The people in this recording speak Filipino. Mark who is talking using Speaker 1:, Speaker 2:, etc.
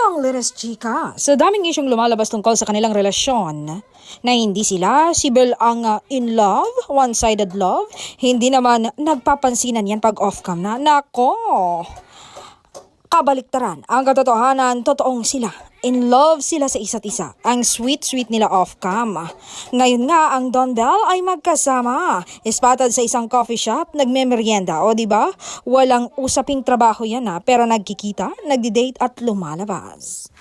Speaker 1: Itong Liris Chika, sa daming isyong lumalabas tungkol sa kanilang relasyon, na hindi sila si Bel ang in love, one-sided love, hindi naman nagpapansinan yan pag off-cam na. Nako! Kabaliktaran, ang katotohanan, totoong sila. In love sila sa isa't isa. Ang sweet-sweet nila off-cam. Ngayon nga, ang Don Bell ay magkasama. Ispatad sa isang coffee shop, nagmemeryenda. O diba? Walang usaping trabaho yan pero nagkikita, nagdi-date at lumalabas.